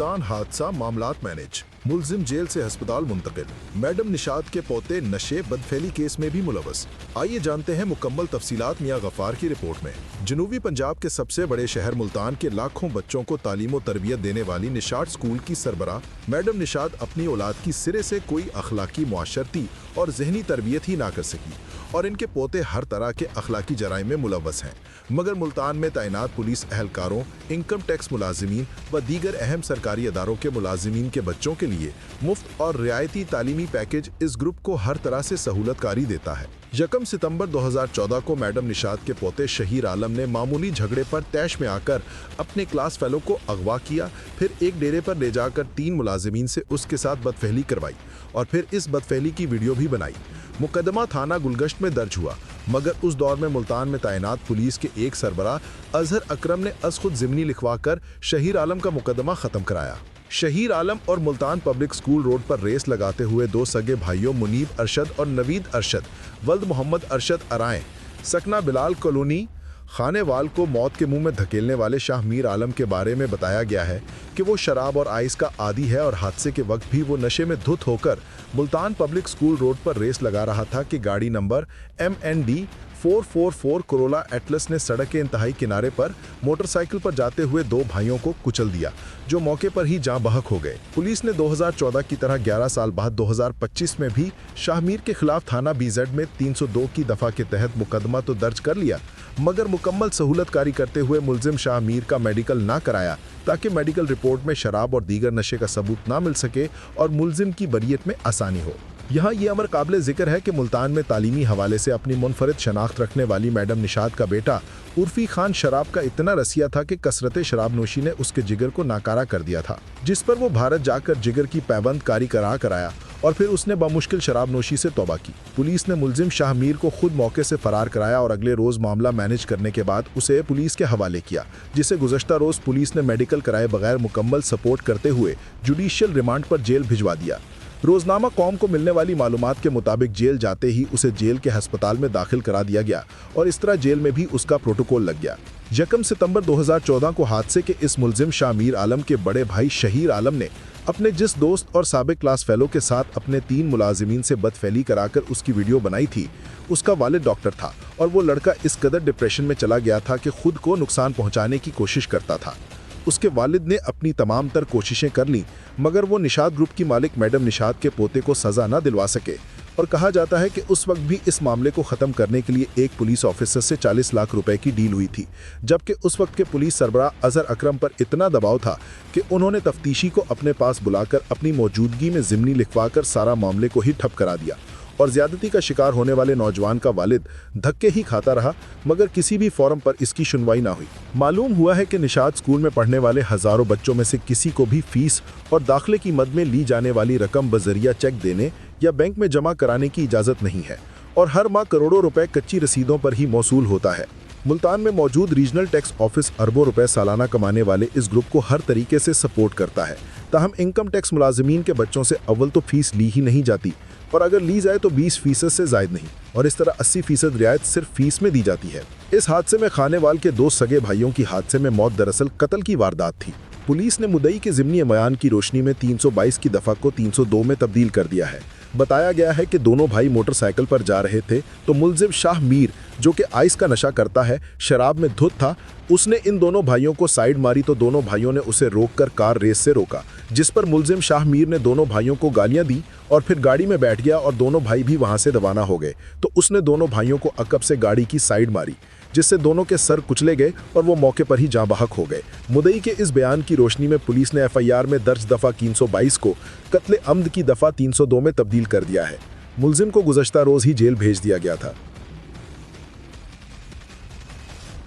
मुल्तान हादसा मामलात मैनेज, मुलजिम जेल से अस्पताल मुंतकिल। मैडम निशात के पोते नशे बदफेली केस में भी मुलवस। आइए जानते हैं मुकम्मल तफसीलात मियां गफ्फार की रिपोर्ट में। जनूबी पंजाब के सबसे बड़े शहर मुल्तान के लाखों बच्चों को तालीम व तरबियत देने वाली निशात स्कूल की सरबराह मैडम निशात अपनी औलाद की सिरे से कोई अखलाकी, मुआशरती और जहनी तरबियत ही ना कर सकी और इनके पोते हर तरह के अखलाकी जराइम में मुलवस हैं। मगर मुल्तान में तैनात पुलिस एहलकारों, इनकम टैक्स मुलाजिमीन व दीगर अहम सरकारी अदारों के मुलाजिमीन के बच्चों के लिए मुफ्त और रियायती तालीमी पैकेज इस ग्रुप को हर तरह से सहूलतकारी देता है। 1 सितंबर 2014 को मैडम निशात के पोते शहीर आलम ने मामूली झगड़े पर तैश में आकर अपने क्लास फेलो को अगवा किया, फिर एक डेरे पर ले जाकर 3 मुलाजिमीन से उसके साथ बदफेली करवाई और फिर इस बदफेली की वीडियो भी बनाई। मुकदमा थाना गुलगश्त में दर्ज हुआ, मगर उस दौर में मुल्तान में तैनात पुलिस के एक सरबराह अजहर अकरम ने खुद ज़िमनी लिखवाकर शहीर आलम का मुकदमा ख़त्म कराया। शहीर आलम और मुल्तान पब्लिक स्कूल रोड पर रेस लगाते हुए 2 सगे भाइयों मुनीब अरशद और नवीद अरशद वल्द मोहम्मद अरशद अराएं सकना बिलाल कॉलोनी खानेवाल को मौत के मुंह में धकेलने वाले शाह मीर आलम के बारे में बताया गया है कि वो शराब और आइस का आदी है और हादसे के वक्त भी वो नशे में धुत होकर मुल्तान पब्लिक स्कूल रोड पर रेस लगा रहा था कि गाड़ी नंबर MND 444 कोरोला एटलस ने सड़क के इंतहाई किनारे पर मोटरसाइकिल पर जाते हुए 2 भाइयों को कुचल दिया, जो मौके पर ही जाँ बहक हो गए। पुलिस ने 2014 की तरह 11 साल बाद 2025 में भी शाहमीर के खिलाफ थाना BZ में 302 की दफ़ा के तहत मुकदमा तो दर्ज कर लिया, मगर मुकम्मल सहूलतकारी करते हुए मुलजिम शाहमीर का मेडिकल ना कराया ताकि मेडिकल रिपोर्ट में शराब और दीगर नशे का सबूत ना मिल सके और मुलजिम की बरियत में आसानी हो। यहाँ ये अमर काबिल जिक्र है कि मुल्तान में तालीमी हवाले से अपनी मुनफरिद शनाख्त रखने वाली मैडम निशात का बेटा उर्फी खान शराब का इतना रसिया था कि कसरत शराब नोशी ने उसके जिगर को नाकारा कर दिया था, जिस पर वो भारत जाकर जिगर की पैबंद कारी कराया और फिर उसने बामुश्किल शराब नोशी से तौबा की। पुलिस ने मुलजिम शाहमीर को खुद मौके से फरार कराया और अगले रोज मामला मैनेज करने के बाद उसे पुलिस के हवाले किया, जिसे गुज़श्ता रोज पुलिस ने मेडिकल कराए बगैर मुकम्मल सपोर्ट करते हुए जुडिशियल रिमांड पर जेल भिजवा दिया। रोजनामा कौम को मिलने वाली मालूमात के मुताबिक जेल जाते ही उसे जेल के अस्पताल में दाखिल करा दिया गया और इस तरह जेल में भी उसका प्रोटोकॉल लग गया। 1 सितंबर 2014 को हादसे के इस मुलजिम शाहमीर आलम के बड़े भाई शहीर आलम ने अपने जिस दोस्त और साबिक क्लास फेलो के साथ अपने 3 मुलाजिमीन से बदफेली कराकर उसकी वीडियो बनाई थी, उसका वालिद डॉक्टर था और वो लड़का इस कदर डिप्रेशन में चला गया था कि खुद को नुकसान पहुंचाने की कोशिश करता था। उसके वालिद ने अपनी तमाम तर कोशिशें कर लीं, मगर वो निशात ग्रुप की मालिक मैडम निशात के पोते को सज़ा न दिलवा सके और कहा जाता है कि उस वक्त भी इस मामले को ख़त्म करने के लिए एक पुलिस ऑफिसर से 40 लाख रुपए की डील हुई थी, जबकि उस वक्त के पुलिस सरबराह अजहर अकरम पर इतना दबाव था कि उन्होंने तफ्तीशी को अपने पास बुलाकर अपनी मौजूदगी में ज़िमनी लिखवाकर सारा मामले को ही ठप करा दिया और ज्यादती का शिकार होने वाले नौजवान का वालिद धक्के ही खाता रहा, मगर किसी भी फोरम पर इसकी सुनवाई ना हुई। मालूम हुआ है कि निशात स्कूल में पढ़ने वाले हजारों बच्चों में से किसी को भी फीस और दाखिले की मद में ली जाने वाली रकम बजरिया चेक देने या बैंक में जमा कराने की इजाज़त नहीं है और हर माह करोड़ों रुपए कच्ची रसीदों पर ही मौसूल होता है। मुल्तान में मौजूद रीजनल टैक्स ऑफिस अरबों रुपए सालाना कमाने वाले इस ग्रुप को हर तरीके से सपोर्ट करता है। ताहम इनकम टैक्स मुलाजिमीन के बच्चों से अव्वल तो फीस ली ही नहीं जाती और अगर ली जाए तो 20% से जायद नहीं, और इस तरह 80% रियायत सिर्फ फीस में दी जाती है। इस हादसे में खानेवाल के 2 सगे भाइयों की हादसे में मौत दरअसल कत्ल की वारदात थी। पुलिस ने मुद्दई के ज़िमनी बयान की रोशनी में 322 की दफ़ा को 302 में तब्दील कर दिया है। बताया गया है कि दोनों भाई मोटरसाइकिल पर जा रहे थे तो मुलजिम शाह मीर, जो कि आइस का नशा करता है, शराब में धुत था, उसने इन दोनों भाइयों को साइड मारी तो दोनों भाइयों ने उसे रोककर कार रेस से रोका, जिस पर मुलजिम शाह मीर ने दोनों भाइयों को गालियां दी और फिर गाड़ी में बैठ गया और दोनों भाई भी वहां से रवाना हो गए तो उसने दोनों भाइयों को अकब से गाड़ी की साइड मारी, जिससे दोनों के सर कुचले गए और वो मौके पर ही जाँ बहक हो गए। मुद्दई के इस बयान की रोशनी में पुलिस ने FIR में दर्ज दफ़ा 322 को कत्ले अम्द की दफ़ा 302 में तब्दील कर दिया है। मुलजिम को गुज़श्ता रोज़ ही जेल भेज दिया गया था।